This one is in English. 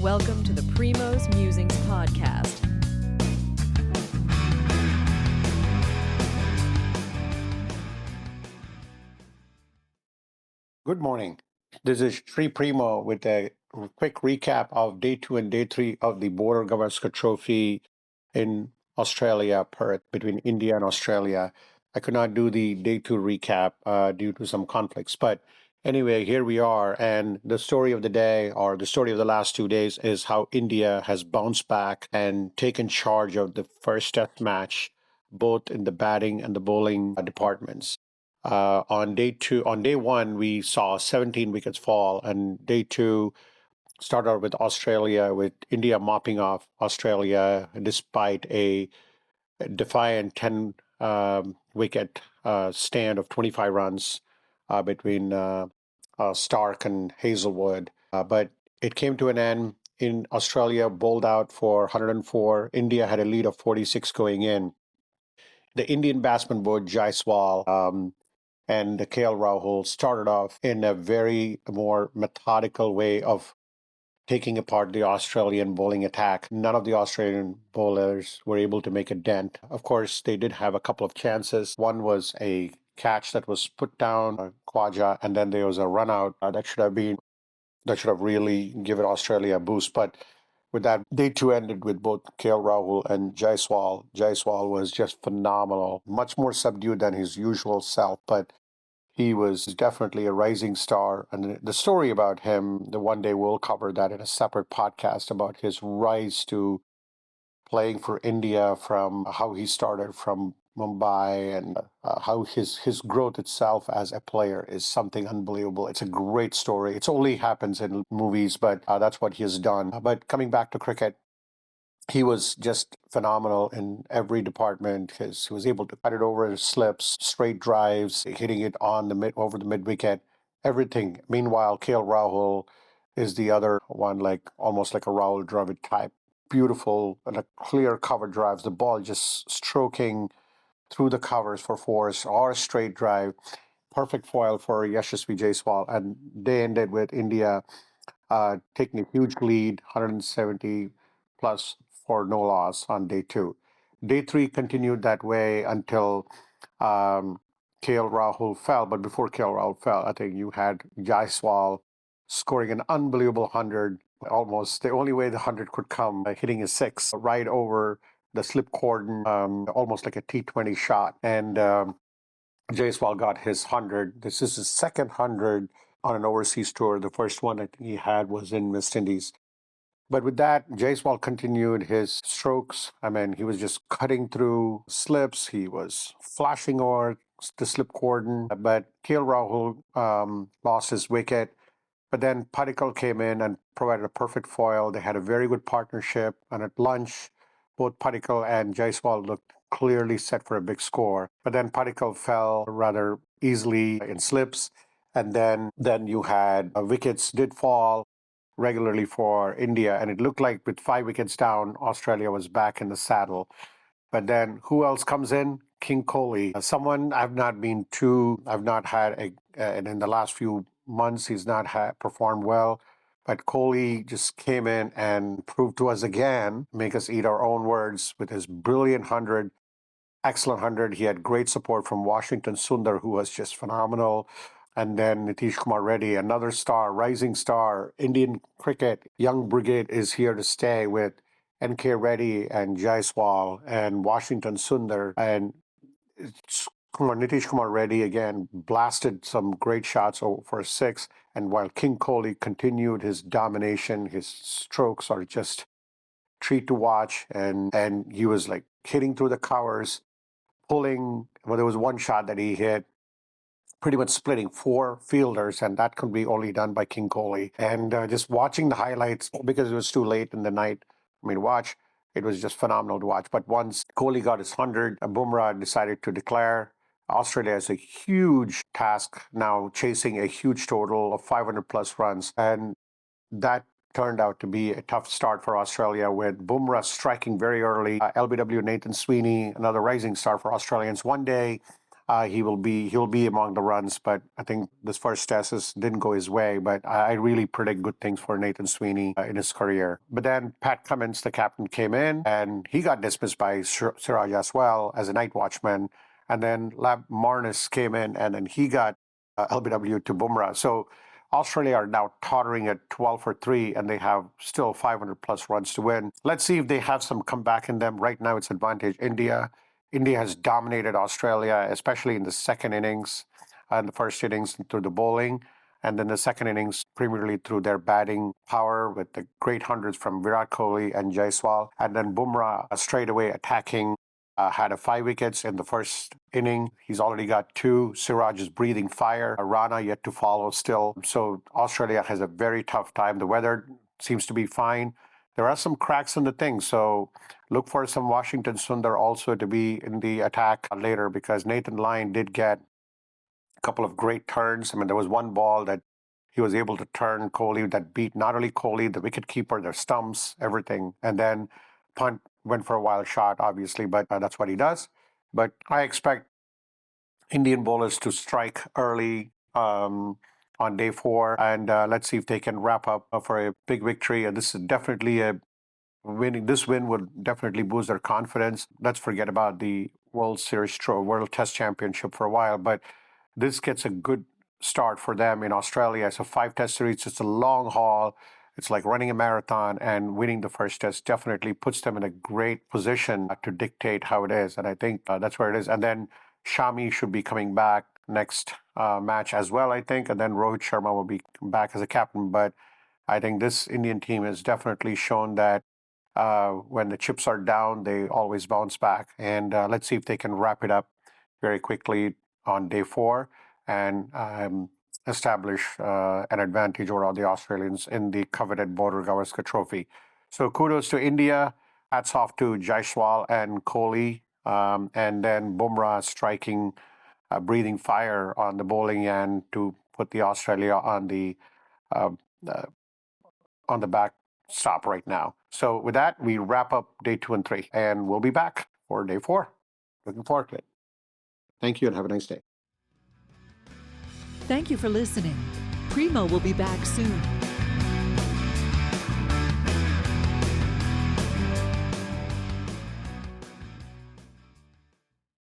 Welcome to the Primo's Musings podcast. Good morning. This is Sri Primo with a quick recap of day 2 and day 3 of the Border-Gavaskar Trophy in Australia, Perth, between India and Australia. I could not do the day 2 recap due to some conflicts, but anyway, here we are. And the story of the day, or the story of the last 2 days, is how India has bounced back and taken charge of the first test match, both in the batting and the bowling departments. On day one, we saw 17 wickets fall, and day two started out with Australia, with India mopping off Australia despite a defiant 10 wicket stand of 25 runs between Stark and Hazelwood. But it came to an end. In Australia, bowled out for 104. India had a lead of 46 going in. The Indian batsman, both Jaiswal and KL Rahul, started off in a very more methodical way of taking apart the Australian bowling attack. None of the Australian bowlers were able to make a dent. Of course, they did have a couple of chances. One was a catch that was put down, Khwaja, and then there was a run out that should have really given Australia a boost. But with that, day two ended with both KL Rahul and Jaiswal. Jaiswal was just phenomenal, much more subdued than his usual self, but he was definitely a rising star. And the story about him, the one day we'll cover that in a separate podcast about his rise to playing for India, from how he started from Mumbai, and how his growth itself as a player is something unbelievable. It's a great story. It only happens in movies, but that's what he has done. But coming back to cricket, he was just phenomenal in every department. He was able to cut it over slips, straight drives, hitting it on the over the mid wicket, everything. Meanwhile, KL Rahul is the other one, like almost like a Rahul Dravid type. Beautiful and a clear cover drives, the ball just stroking through the covers for fours or a straight drive. Perfect foil for Yashasvi Jaiswal. And they ended with India taking a huge lead, 170 plus for no loss on day two. Day three continued that way until KL Rahul fell. But before KL Rahul fell, I think you had Jaiswal scoring an unbelievable 100, almost the only way the 100 could come, hitting a six right over the slip cordon, almost like a T20 shot. And Jaiswal got his 100. This is his second 100 on an overseas tour. The first one I think he had was in West Indies. But with that, Jaiswal continued his strokes. I mean, he was just cutting through slips. He was flashing over the slip cordon. But KL Rahul lost his wicket. But then Padikkal came in and provided a perfect foil. They had a very good partnership. And at lunch, both Padikkal and Jaiswal looked clearly set for a big score. But then Padikkal fell rather easily in slips. And then you had wickets did fall regularly for India. And it looked like with 5 wickets down, Australia was back in the saddle. But then who else comes in? King Kohli. Someone I've not had and in the last few months, he's not performed well. But Kohli just came in and proved to us again, make us eat our own words with his brilliant 100, excellent 100. He had great support from Washington Sundar, who was just phenomenal. And then Nitish Kumar Reddy, another star, rising star. Indian cricket, young brigade is here to stay with N.K. Reddy and Jaiswal and Washington Sundar. And Nitish Kumar Reddy again blasted some great shots for a six. And while King Kohli continued his domination, his strokes are just treat to watch. And he was like hitting through the covers, pulling. Well, there was one shot that he hit, pretty much splitting 4 fielders, and that could be only done by King Kohli. And just watching the highlights, because it was too late in the night, it was just phenomenal to watch. But once Kohli got his 100, Bumrah decided to declare. Australia has a huge task now, chasing a huge total of 500 plus runs. And that turned out to be a tough start for Australia, with Bumrah striking very early. LBW Nathan Sweeney, another rising star for Australians. One day, he'll be among the runs. But I think this first test didn't go his way. But I really predict good things for Nathan Sweeney in his career. But then Pat Cummins, the captain, came in and he got dismissed by Siraj Jaiswal as a night watchman. And then Lab Marnus came in and then he got LBW to Bumrah. So Australia are now tottering at 12 for 3, and they have still 500 plus runs to win. Let's see if they have some comeback in them. Right now, it's advantage India. India has dominated Australia, especially in the second innings and the first innings through the bowling. And then the second innings, primarily through their batting power with the great hundreds from Virat Kohli and Jaiswal. And then Bumrah straight away attacking had 5 wickets in the first inning. He's already got 2. Siraj is breathing fire. Rana yet to follow still. So Australia has a very tough time. The weather seems to be fine. There are some cracks in the thing. So look for some Washington Sundar also to be in the attack later, because Nathan Lyon did get a couple of great turns. I mean, there was one ball that he was able to turn Kohli that beat not only Kohli, the wicketkeeper, their stumps, everything. And then punt went for a wild shot, obviously, but that's what he does. But I expect Indian bowlers to strike early on day 4, and let's see if they can wrap up for a big victory. And this is definitely a winning. This win would definitely boost their confidence. Let's forget about the World Series, World Test Championship for a while, but this gets a good start for them in Australia. It's a 5-test series. It's a long haul. It's like running a marathon, and winning the first test definitely puts them in a great position to dictate how it is. And I think that's where it is. And then Shami should be coming back next match as well, I think. And then Rohit Sharma will be back as a captain. But I think this Indian team has definitely shown that when the chips are down, they always bounce back. And let's see if they can wrap it up very quickly on day 4 and establish an advantage over all the Australians in the coveted Border-Gavaskar trophy. So kudos to India. Hats off to Jaiswal and Kohli. And then Bumrah striking, breathing fire on the bowling end to put the Australia on the back stop right now. So with that, we wrap up day 2 and 3, and we'll be back for day 4. Looking forward to it. Thank you and have a nice day. Thank you for listening. Primo will be back soon.